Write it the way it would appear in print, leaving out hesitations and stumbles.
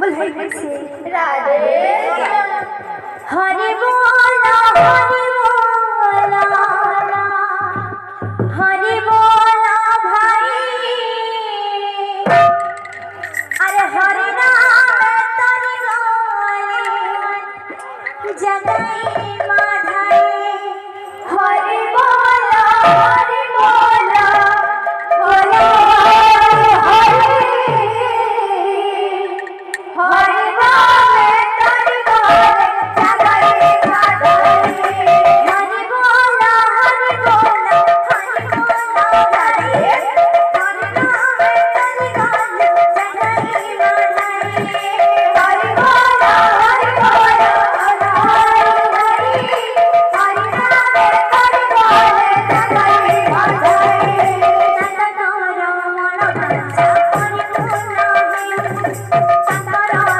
राधे हरि बोला हरि बोला भाई अरे हरि नाम तोरी बोले जगई माधाई हरि बोला बोलो हरि हरि नाम तोरी बोले जगई माधाई हरि बोला हरि बोला भाई हरि नाम तोरी बोले जगई माधाई हरि बोला हरि हरि नाम तोरी बोले जगई माधाई संततोर मन भंजा हरि बोला